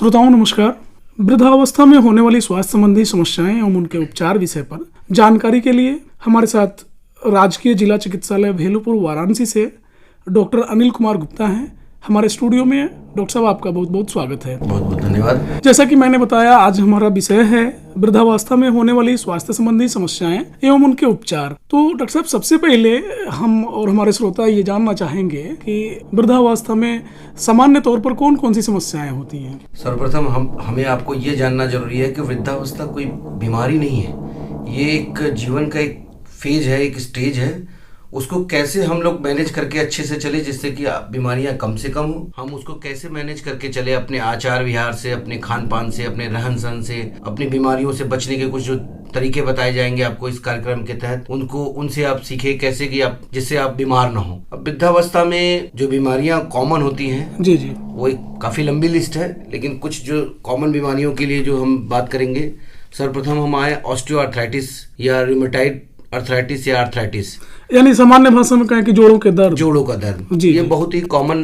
श्रोताओं नमस्कार। वृद्धावस्था में होने वाली स्वास्थ्य संबंधी समस्याएं एवं उनके उपचार विषय पर जानकारी के लिए हमारे साथ राजकीय जिला चिकित्सालय भेलूपुर वाराणसी से डॉक्टर अनिल कुमार गुप्ता हैं। हमारे स्टूडियो में डॉक्टर साहब आपका बहुत बहुत स्वागत है। बहुत बहुत धन्यवाद। जैसा कि मैंने बताया, आज हमारा विषय है वृद्धावस्था में होने वाली स्वास्थ्य संबंधी समस्याएं एवं उनके उपचार। तो डॉक्टर साहब, सबसे पहले हम और हमारे श्रोता ये जानना चाहेंगे कि वृद्धावस्था में सामान्य तौर पर कौन कौन सी समस्याएं होती हैं। सर्वप्रथम हमें आपको ये जानना जरूरी है कि वृद्धावस्था कोई बीमारी नहीं है, ये एक जीवन का एक फेज है, एक स्टेज है। उसको कैसे हम लोग मैनेज करके अच्छे से चले जिससे कि बीमारियां कम से कम हो, हम उसको कैसे मैनेज करके चले अपने आचार विहार से, अपने खान पान से, अपने रहन सहन से, अपनी बीमारियों से बचने के कुछ जो तरीके बताए जाएंगे आपको इस कार्यक्रम के तहत, उनसे आप सीखे कैसे कि आप जिससे आप बीमार ना हो। अब वृद्धावस्था में जो बीमारियां कॉमन होती हैं जी जी, वो एक काफी लंबी लिस्ट है, लेकिन कुछ जो कॉमन बीमारियों के लिए जो हम बात करेंगे, सर्वप्रथम हम आए ऑस्टियोआर्थराइटिस या रूमेटॉइड अर्थराइटिस या आर्थराइटिस, यानी सामान्य भाषा में कहें कि जोड़ों का दर्द। ये बहुत ही कॉमन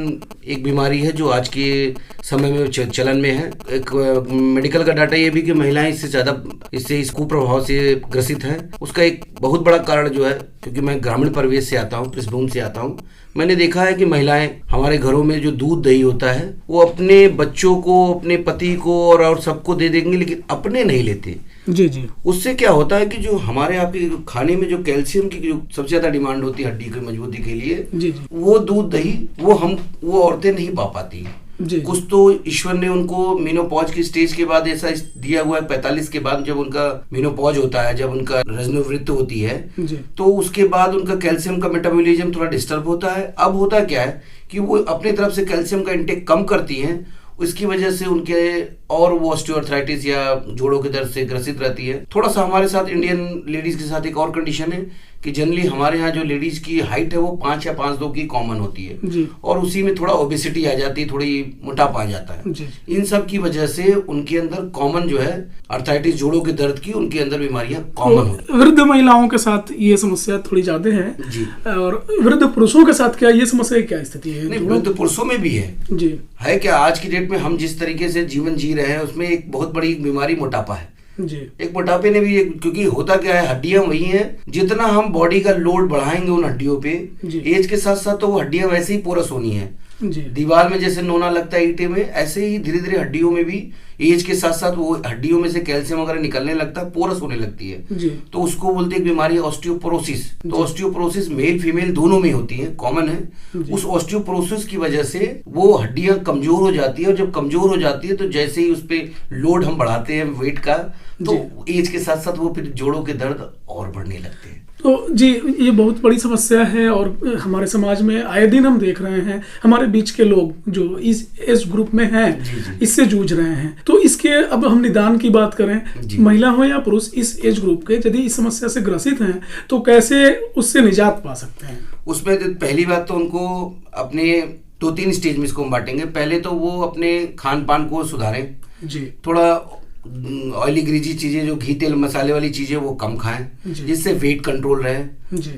एक बीमारी है जो आज के समय में चलन में है। एक मेडिकल का डाटा ये भी कि महिलाएं इससे इस कुप्रभाव से ग्रसित हैं। उसका एक बहुत बड़ा कारण जो है, क्योंकि मैं ग्रामीण परिवेश से आता हूँ, पृष्ठभूमि से आता हूँ, मैंने देखा है कि महिलाएं हमारे घरों में जो दूध दही होता है वो अपने बच्चों को, अपने पति को और सबको दे देंगे, लेकिन अपने नहीं लेते। जी जी। उससे क्या होता है कि जो हमारे यहाँ के खाने में जो कैल्शियम की जो सबसे ज्यादा डिमांड होती है हड्डी की मजबूती के लिए, जी जी, वो दूध दही वो औरतें नहीं पा पाती। कुछ तो ईश्वर ने उनको मेनोपॉज की स्टेज के बाद ऐसा दिया हुआ है, 45 के बाद जब उनका मेनोपॉज होता है, जब उनका रजनोवृत्ति होती है, तो उसके बाद उनका कैल्शियम का मेटाबॉलिज्म थोड़ा डिस्टर्ब होता है। अब होता क्या है कि वो अपनी तरफ से कैल्शियम का इंटेक कम करती हैं, इसकी वजह से उनके और वो ऑस्टियोआर्थराइटिस या जोड़ों के दर्द से ग्रसित रहती है। थोड़ा सा हमारे साथ इंडियन लेडीज के साथ एक और कंडीशन है कि जनरली हमारे यहाँ जो लेडीज की हाइट है वो 5 या 5'2" की कॉमन होती है, और उसी में थोड़ा ओबेसिटी आ जाती है, थोड़ी मोटापा आ जाता है। इन सब की वजह से उनके अंदर कॉमन जो है अर्थराइटिस, जोड़ों के दर्द की, उनके अंदर बीमारियां कॉमन होती है। वृद्ध महिलाओं के साथ ये समस्या थोड़ी ज्यादा है जी। और वृद्ध पुरुषों के साथ क्या ये समस्या क्या स्थिति है? नहीं, वृद्ध पुरुषों में भी है जी। है क्या, आज की डेट में हम जिस तरीके से जीवन जी रहे हैं उसमें एक बहुत बड़ी बीमारी मोटापा है जी। एक मोटापे ने भी क्योंकि होता क्या है, हड्डियां वही हैं, जितना हम बॉडी का लोड बढ़ाएंगे उन हड्डियों पे, एज के साथ साथ तो वो हड्डियां वैसे ही पोरस होनी है। दीवार में जैसे नोना लगता है ईंटे में, ऐसे ही धीरे धीरे हड्डियों में भी एज के साथ साथ वो हड्डियों में से कैल्शियम वगैरह निकलने लगता है, पोरस होने लगती है। तो उसको बोलते हैं बीमारी है ऑस्टियोपोरोसिस। तो ऑस्टियोपोरोसिस मेल फीमेल दोनों में होती है, कॉमन है। उस ऑस्टियोपोरोसिस की वजह से वो हड्डियां कमजोर हो जाती है, और जब कमजोर हो जाती है तो जैसे ही उस पे लोड हम बढ़ाते हैं वेट का, तो एज के साथ साथ वो फिर जोड़ों के दर्द और बढ़ने लगते हैं। तो जी, ये बहुत बड़ी समस्या है और हमारे समाज में आए दिन हम देख रहे हैं हमारे बीच के लोग जो इस एज ग्रुप में हैं इससे जूझ रहे हैं। तो इसके अब हम निदान की बात करें, महिला हो या पुरुष, इस एज ग्रुप के यदि इस समस्या से ग्रसित हैं तो कैसे उससे निजात पा सकते हैं? उसमें पहली बात तो उनको अपने 2-3 स्टेज में इसको हम बांटेंगे। पहले तो वो अपने खान पान को सुधारें जी, थोड़ा ऑयली ग्रीजी चीजें, जो घी तेल मसाले वाली चीजें वो कम खाएं, जिससे वेट कंट्रोल रहे जी।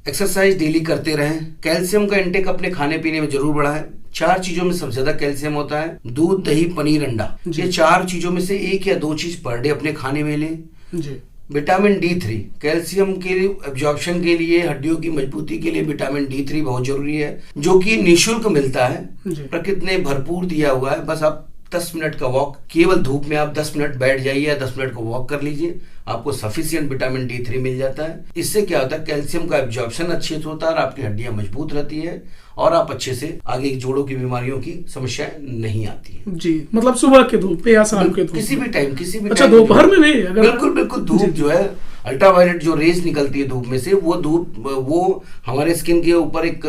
एक्सरसाइज डेली करते रहें। कैल्शियम का इंटेक अपने खाने पीने में जरूर बढ़ाएं। 4 चीजों में सबसे ज्यादा कैल्शियम होता है, दूध दही पनीर अंडा, ये 4 चीजों में से 1 या 2 चीज पर डे अपने खाने में लें जी। विटामिन D3 कैल्शियम के एब्जॉर्प्शन के लिए, हड्डियों की मजबूती के लिए विटामिन D3 बहुत जरूरी है, जो कि निःशुल्क मिलता है, प्रकृति ने भरपूर दिया हुआ है। बस आप 10 मिनट का वॉक, केवल धूप में आप 10 मिनट बैठ जाइए या 10 मिनट का वॉक कर लीजिए, आपको सफिशिएंट विटामिन D3 मिल जाता है। इससे क्या होता है, कैल्शियम का एब्जॉर्प्शन अच्छे से होता है और आपकी हड्डियां मजबूत रहती है, और आप अच्छे से आगे जोड़ों की बीमारियों की समस्या नहीं आती है जी। मतलब सुबह के धूप या शाम के धूप, किसी भी टाइम, अच्छा दोपहर में नहीं, अगर बिल्कुल धूप जो है, अल्ट्रावायलेट जो रेज निकलती है धूप में से, वो हमारे स्किन के ऊपर एक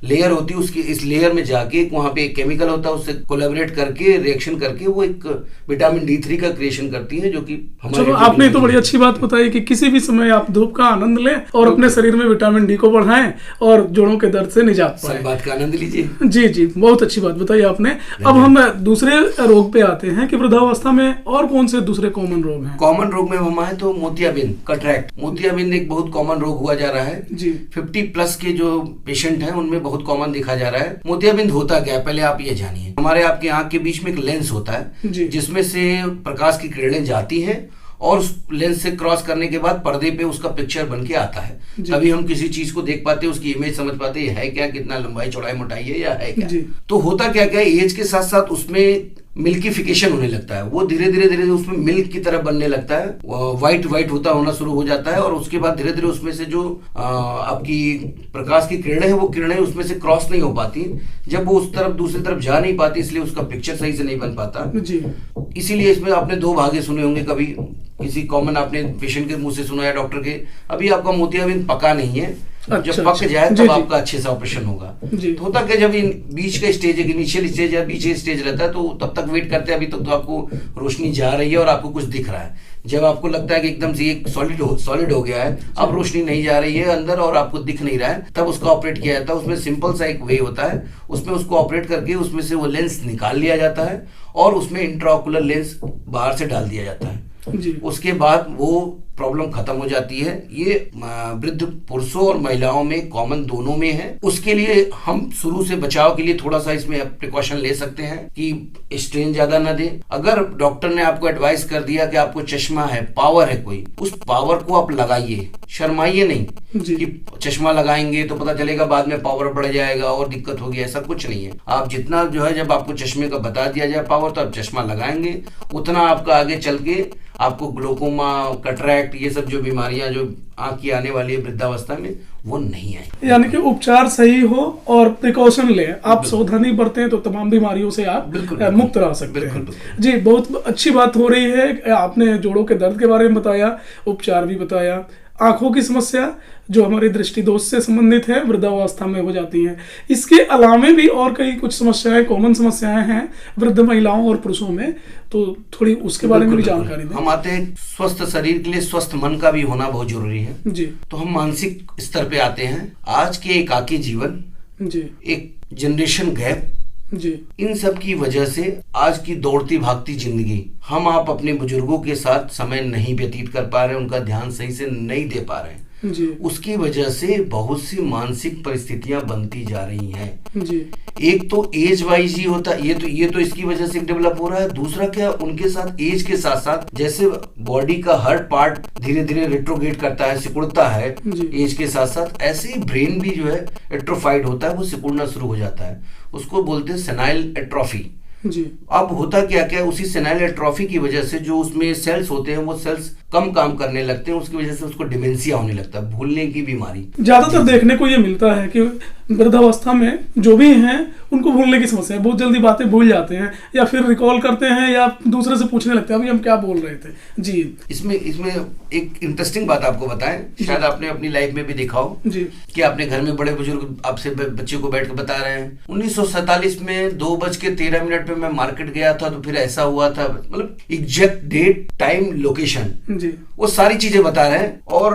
लेयर होती है, उसकी इस लेयर में जाके वहां पे एक केमिकल होता है, उससे कोलैबोरेट करके रिएक्शन करके वो एक विटामिन D3 का क्रिएशन करती है, जो कि हमारे। आपने तो बड़ी अच्छी बात बताई कि किसी भी समय आप धूप का आनंद लें और अपने शरीर में विटामिन D को बढ़ाएं और जोड़ों के दर्द से निजात पाएं। सब बात का आनंद लीजिए जी जी, बहुत अच्छी बात बताई आपने। अब हम दूसरे रोग पे आते हैं कि वृद्धावस्था में और कौन से दूसरे कॉमन रोग हैं? कॉमन रोग में हम आए तो मोतियाबिंद, कैटरेक्ट। मोतियाबिंद एक बहुत कॉमन रोग हुआ जा रहा है जी। 50+ के जो पेशेंट हैं उनमें बहुत कॉमन देखा जा रहा है। मोतियाबिंद होता क्या है, पहले आप ये जानिए। हमारे आपकी आंख के बीच में एक लेंस होता है जिसमें से प्रकाश की किरणें जाती हैं और उस लेंस से क्रॉस करने के बाद पर्दे पे उसका पिक्चर बन के आता है। तभी हम किसी चीज को देख पाते हैं, उसकी इमेज समझ पाते हैं, है क्या, कितना लंबाई चौड़ाई मोटाई है या है क्या। तो होता क्या क्या एज के साथ साथ उसमें मिल्किफिकेशन होने लगता है, वो धीरे धीरे उसमें मिल्क की तरह बनने लगता है, व्हाइट होना शुरू हो जाता है और उसके बाद धीरे धीरे उसमें से जो आपकी प्रकाश की किरणें हैं वो किरणें उसमें से क्रॉस नहीं हो पाती। जब वो उस तरफ दूसरी तरफ जा नहीं पाती इसलिए उसका पिक्चर सही से नहीं बन पाता। इसीलिए इसमें आपने दो भागे सुने होंगे, कभी किसी कॉमन आपने पेशेंट के मुंह से सुना है डॉक्टर के, अभी आपका मोतियाबिंद पका नहीं है, जब पक जाए तब आपका अच्छे से ऑपरेशन होगा। तो होता क्या, जब बीच का स्टेज, इनिशियल स्टेज या बीच स्टेज रहता है तो तब तक वेट करते हैं, अभी तक तो आपको रोशनी जा रही है और आपको कुछ दिख रहा है। जब आपको लगता है कि एकदम से एक सॉलिड हो गया है, अब रोशनी नहीं जा रही है अंदर और आपको दिख नहीं रहा है, तब उसका ऑपरेट किया जाता है। उसमें सिंपल सा एक वे होता है, उसमें उसको ऑपरेट करके उसमें से वो लेंस निकाल लिया जाता है और उसमें इंट्राओकुलर लेंस बाहर से डाल दिया जाता है। उसके बाद वो प्रॉब्लम खत्म हो जाती है। ये वृद्ध पुरुषों और महिलाओं में कॉमन दोनों में है। उसके लिए हम शुरू से बचाव के लिए थोड़ा सा इसमें प्रिकॉशन ले सकते हैं कि स्ट्रेन ज्यादा ना दे। अगर डॉक्टर ने आपको एडवाइस कर दिया कि आपको चश्मा है, पावर है कोई, उस पावर को आप लगाइए, शर्माइए नहीं कि चश्मा लगाएंगे तो पता चलेगा बाद में पावर बढ़ जाएगा और दिक्कत होगी, ऐसा कुछ नहीं है। आप जितना जो है, जब आपको चश्मे का बता दिया जाए पावर तो आप चश्मा लगाएंगे, उतना आपका आगे चल के आपको ग्लोकोमा, कैटरैक्ट, ये सब जो बीमारियां जो आंख की आने वाली है वृद्धावस्था में, वो नहीं आए। यानी कि उपचार सही हो और प्रिकॉशन ले, आप सावधानी बरतें तो तमाम बीमारियों से आप मुक्त रह सकते हैं। जी, बहुत अच्छी बात हो रही है। आपने जोड़ों के दर्द के बारे में बताया, उपचार भी बताया, आंखों की समस्या जो हमारे दृष्टि दोष से संबंधित है, वृद्धावस्था में हो जाती हैं। इसके अलावा भी और कई कुछ समस्याएं, कॉमन समस्याएं हैं वृद्ध महिलाओं और पुरुषों में, तो थोड़ी उसके बारे में भी जानकारी दें। हम आते हैं स्वस्थ शरीर के लिए स्वस्थ मन का भी होना बहुत जरूरी है जी। तो हम मानसिक स्तर पे आते हैं। आज के एकाकी जीवन जी, एक जनरेशन गैप जी, इन सब की वजह से आज की दौड़ती भागती जिंदगी, हम आप अपने बुजुर्गों के साथ समय नहीं व्यतीत कर पा रहे, उनका ध्यान सही से नहीं दे पा रहे जी। उसकी वजह से बहुत सी मानसिक परिस्थितियां बनती जा रही हैं जी। एक तो एज वाइज ही होता है, ये तो इसकी वजह से डेवलप हो रहा है। दूसरा क्या, उनके साथ एज के साथ साथ जैसे बॉडी का हर पार्ट धीरे धीरे रेट्रोग्रेड करता है, सिकुड़ता है एज के साथ साथ, ऐसे ही ब्रेन भी जो है एट्रोफाइड होता है, वो सिकुड़ना शुरू हो जाता है। उसको बोलते हैं सेनाइल एट्रोफी जी। अब होता क्या क्या, उसी सेनाइल एट्रोफी की वजह से जो उसमें सेल्स होते हैं वो सेल्स कम काम करने लगते हैं, उसकी वजह से उसको डिमेंशिया होने लगता है, भूलने की बीमारी। ज्यादातर देखने को ये मिलता है कि वृद्धावस्था में जो भी हैं उनको भूलने की समस्या है, बहुत जल्दी बातें भूल जाते हैं या फिर रिकॉल करते हैं या दूसरे से पूछने लगते हैं अभी हम क्या बोल रहे थे। जी, इसमें एक इंटरेस्टिंग बात आपको बताएं, शायद आपने अपनी लाइफ में भी देखा हो जी, कि आपने घर में बड़े बुजुर्ग आपसे बच्चे को बैठ कर बता रहे हैं 1947 में 2:13 पे मैं मार्केट गया था तो फिर ऐसा हुआ था, मतलब एग्जैक्ट डेट, टाइम, लोकेशन, वो सारी चीजें बता रहे हैं। और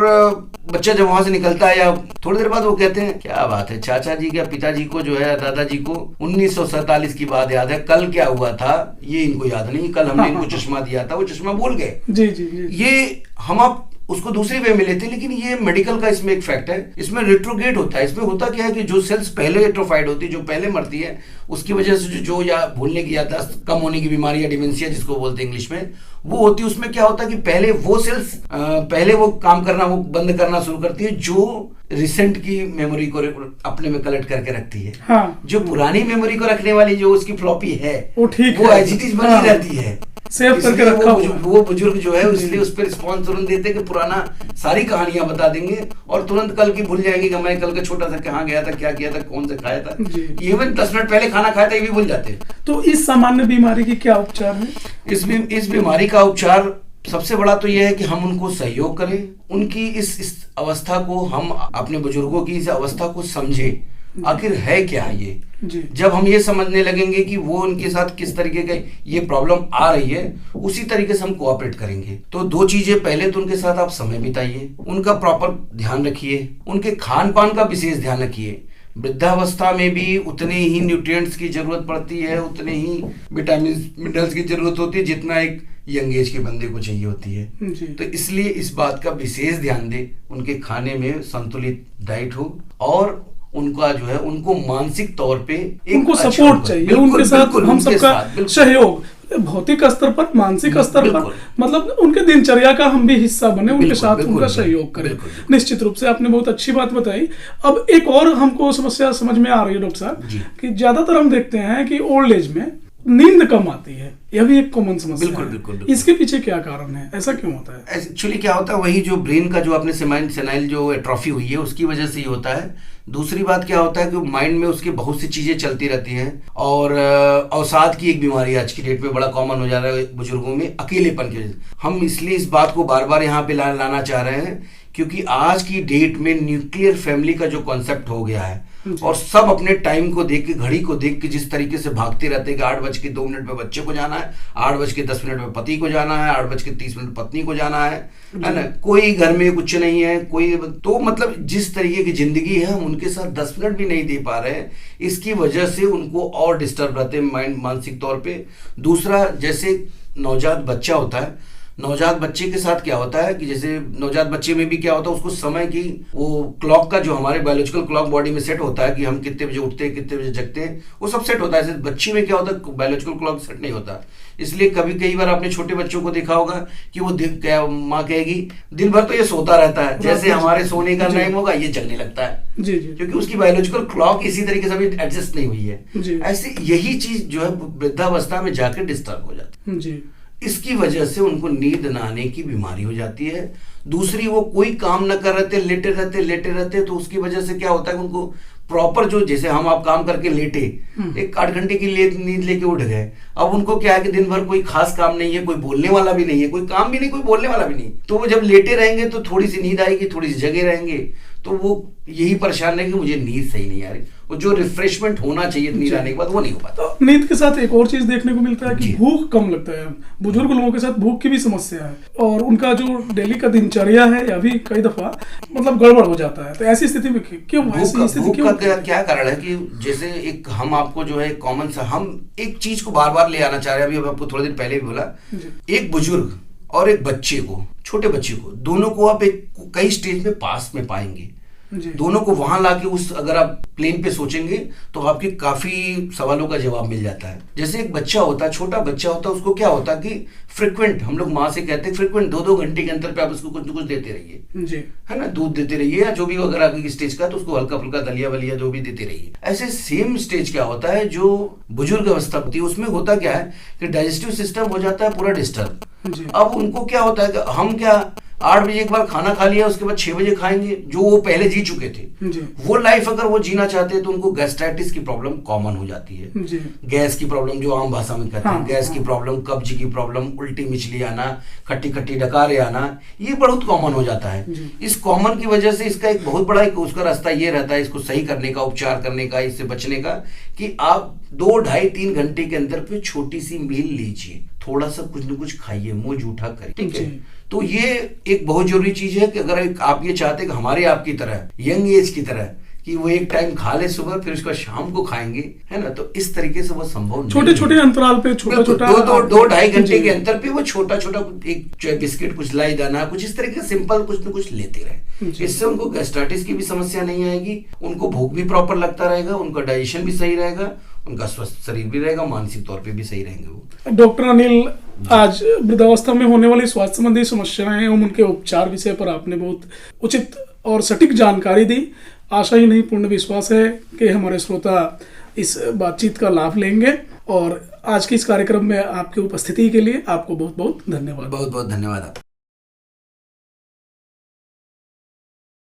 बच्चा जब वहां से निकलता है या थोड़ी देर बाद वो कहते हैं क्या बात है, चाचा जी या पिताजी को जो है, दादाजी को 1947 की बात याद है, कल क्या हुआ था ये इनको याद नहीं, कल हमने इनको चश्मा दिया था, वो चश्मा भूल गए। जी जी जी। ये हम आप उसको दूसरी वे में लेते हैं, लेकिन ये मेडिकल का इसमें एक फैक्ट है, इसमें रेट्रोग्रेड होता है। इसमें होता क्या है कि जो सेल्स पहले एट्रोफाइड होती है, जो पहले मरती है, उसकी वजह से जो या भूलने की याददाश्त कम होने की बीमारी या डिमेंशिया जिसको बोलते हैं इंग्लिश में, वो होती है। उसमें क्या होता है कि पहले वो सेल्स पहले वो काम करना, वो बंद करना शुरू करती है जो रिसेंट की मेमोरी को अपने में कलेक्ट करके रखती है। हाँ। जो पुरानी मेमोरी को रखने वाली जो उसकी फ्लॉपी है वो ठीक वो एज इट इज बनी रहती है, सेव करके रखा वो बुजुर्ग जो है इसलिए उस पर रिस्पॉन्स तुरंत देते कि पुराना सारी कहानियां बता देंगे और तुरंत कल की भूल जाएंगे कि मैं कल का छोटा सा कहाँ गया था, क्या किया था, कौन से खाया था, इवन 10 मिनट पहले खाना खाया था ये भी भूल जाते हैं। तो इस सामान्य बीमारी की क्या उपचार है? इस बीमारी का उपचार सबसे बड़ा तो यह है कि हम उनको सहयोग करें, उनकी इस अवस्था को, हम अपने बुजुर्गों की इस अवस्था को समझें, आखिर है क्या ये। जब हम ये समझने लगेंगे कि वो उनके साथ किस तरीके का ये प्रॉब्लम आ रही है, उसी तरीके से हम कोऑपरेट करेंगे। तो दो चीजें, पहले तो उनके साथ आप समय बिताइए, उनका प्रॉपर ध्यान रखिए, उनके खान पान का विशेष ध्यान रखिए। वृद्धावस्था में भी उतने ही न्यूट्रिएंट्स की जरूरत पड़ती है, उतने ही विटामिन मिनरल्स की जरूरत होती है जितना एक यंग एज के बंदे को चाहिए होती है। तो इसलिए इस बात का विशेष ध्यान दें, उनके खाने में संतुलित डाइट हो और उनका जो है उनको मानसिक तौर पे उनको सपोर्ट चाहिए, उनके साथ हम सबका सहयोग, भौतिक स्तर पर, मानसिक स्तर पर, मतलब उनके दिनचर्या का हम भी हिस्सा बने, उनके साथ उनका सहयोग करें। निश्चित रूप से आपने बहुत अच्छी बात बताई। अब एक और हमको समस्या समझ में आ रही है डॉक्टर साहब कि ज्यादातर हम देखते हैं कि ओल्ड एज में नींद कम आती है, यह भी एक कॉमन समस्या है। बिल्कुल। इसके पीछे क्या कारण है, ऐसा क्यों होता है? एक्चुअली क्या होता है, वही जो ब्रेन का जो आपने सेनाइल जो एट्रोफी हुई है उसकी वजह से ही होता है। दूसरी बात क्या होता है कि माइंड में उसकी बहुत सी चीजें चलती रहती हैं, और अवसाद की एक बीमारी आज की डेट में बड़ा कॉमन हो जा रहा है बुजुर्गों में, अकेलेपन की वजह से। हम इसलिए इस बात को बार बार यहाँ पे लाना चाह रहे हैं क्योंकि आज की डेट में न्यूक्लियर फैमिली का जो कॉन्सेप्ट हो गया है, और सब अपने टाइम को देख के, घड़ी को देख के जिस तरीके से भागते रहते हैं कि 8:02 पे बच्चे को जाना है, 8:10 पे पति को जाना है, 8:30 पत्नी को जाना है ना, कोई घर में कुछ नहीं है, कोई तो मतलब जिस तरीके की जिंदगी है हम उनके साथ 10 मिनट भी नहीं दे पा रहे हैं। इसकी वजह से उनको और डिस्टर्ब रहते हैं माइंड, मानसिक तौर पे। दूसरा, जैसे नवजात बच्चा होता है, नवजात बच्चे के साथ क्या होता है कि जैसे नवजात बच्चे में भी क्या होता है, उसको समय की वो क्लॉक का जो हमारे बायोलॉजिकल क्लॉक बॉडी में सेट होता है कि हम कितने बजे उठते हैं, कितने बजे जगते हैं, वो सब सेट होता है। जैसे बच्चे में क्या होता है, बायोलॉजिकल क्लॉक सेट नहीं होता। इसलिए कई बार आपने छोटे बच्चों को देखा होगा कि वो माँ कहेगी दिन भर तो ये सोता रहता है, जैसे हमारे सोने का टाइम होगा ये जगने लगता है, क्योंकि उसकी बायोलॉजिकल क्लॉक इसी तरीके से अभी एडजस्ट नहीं हुई है। ऐसे यही चीज जो है वृद्धावस्था में जाकर डिस्टर्ब हो जाती है। इसकी वजह से उनको नींद न आने की बीमारी हो जाती है। दूसरी, वो कोई काम न कर रहे थे, लेटे रहते, तो उसकी वजह से क्या होता है, उनको प्रॉपर जो, जैसे हम आप काम करके लेटे, एक 8 घंटे की नींद लेके उठ गए, अब उनको क्या है कि दिन भर कोई खास काम नहीं है, कोई बोलने वाला भी नहीं है, कोई काम भी नहीं, कोई बोलने वाला भी नहीं, तो वो जब लेटे रहेंगे तो थोड़ी सी नींद आएगी, थोड़ी सी जगे रहेंगे, तो वो यही परेशान है कि मुझे नींद सही नहीं आ रही, वो जो रिफ्रेशमेंट होना चाहिए नींद आने के बाद वो नहीं हो पाता। तो नींद के साथ एक और चीज देखने को मिलता है कि भूख कम लगता है। बुजुर्ग लोगों के साथ भूख की भी समस्या है, और उनका जो डेली का दिनचर्या है या भी कई दफा मतलब गड़बड़ हो जाता है। तो ऐसी स्थिति में क्यों, भूख का क्या कारण है कि जैसे एक हम आपको जो है कॉमन सा, हम एक चीज को बार बार ले आना चाह रहे हैं। अभी आपको थोड़े दिन पहले भी बोला, एक बुजुर्ग और एक बच्चे को, छोटे बच्चे को, दोनों को आप एक कई स्टेज में पास में पाएंगे। दोनों को वहां लाके उस, अगर आप प्लेन पे सोचेंगे तो आपके काफी सवालों का जवाब मिल जाता है। जैसे एक बच्चा होता है, छोटा बच्चा होता है, उसको क्या होता है कि फ्रिक्वेंट, हम लोग माँ से कहते हैं फ्रिक्वेंट 2-2 घंटे के अंतर पे आप उसको कुछ न कुछ देते रहिए, है ना, दूध देते रहिए या जो भी अगर आगे स्टेज का, तो उसको हल्का फुल्का दलिया वलिया जो भी देते रहिए। ऐसे सेम स्टेज क्या होता है, जो बुजुर्ग अवस्था होती है, उसमें होता क्या है कि डाइजेस्टिव सिस्टम हो जाता है पूरा डिस्टर्ब। अब उनको क्या होता है कि हम क्या 8 बजे एक बार खाना खा लिया, उसके बाद 6 बजे खाएंगे, जो वो पहले जी चुके थे, वो लाइफ अगर वो जीना चाहते हैं तो उनको गैस्ट्राइटिस की प्रॉब्लम कॉमन हो जाती है। गैस की प्रॉब्लम जो आम भाषा में कहते हैं, गैस की प्रॉब्लम, कब्ज की प्रॉब्लम, उल्टी मिचली आना, खट्टी खट्टी डकारे आना, ये बहुत कॉमन हो जाता है। इस कॉमन की वजह से इसका एक बहुत बड़ा उसका रास्ता ये रहता है, इसको सही करने का, उपचार करने का, इससे बचने का, कि आप 2, 2.5-3 घंटे के अंदर पे छोटी सी मील लीजिए, थोड़ा सा कुछ न कुछ खाइए, मुंह जूठा करिए, ठीक है। तो ये एक बहुत जरूरी चीज है कि अगर आप ये चाहते हैं कि हमारे आपकी तरह, यंग एज की तरह, कि वो एक टाइम खा ले सुबह, फिर उसका शाम को खाएंगे, है ना, तो इस तरीके से वो संभव नहीं। छोटे छोटे अंतराल पे, छोटा 2-2.5 घंटे के अंतर पे वो छोटा छोटा एक बिस्किट, कुछ लाई दाना, कुछ इस तरीके से सिंपल कुछ न कुछ लेते रहे। इससे उनको गैस्ट्राइटिस की भी समस्या नहीं आएगी, उनको भूख भी प्रॉपर लगता रहेगा, उनका डाइजेशन भी सही रहेगा, उनका स्वस्थ शरीर भी रहेगा, मानसिक तौर पे भी सही रहेंगे वो। डॉक्टर अनिल, आज वृद्धावस्था में होने वाली स्वास्थ्य संबंधी समस्याएं एवं उनके उपचार विषय पर आपने बहुत उचित और सटीक जानकारी दी। आशा ही नहीं, पूर्ण विश्वास है कि हमारे श्रोता इस बातचीत का लाभ लेंगे। और आज के इस कार्यक्रम में आपकी उपस्थिति के लिए आपको बहुत बहुत धन्यवाद। बहुत बहुत धन्यवाद।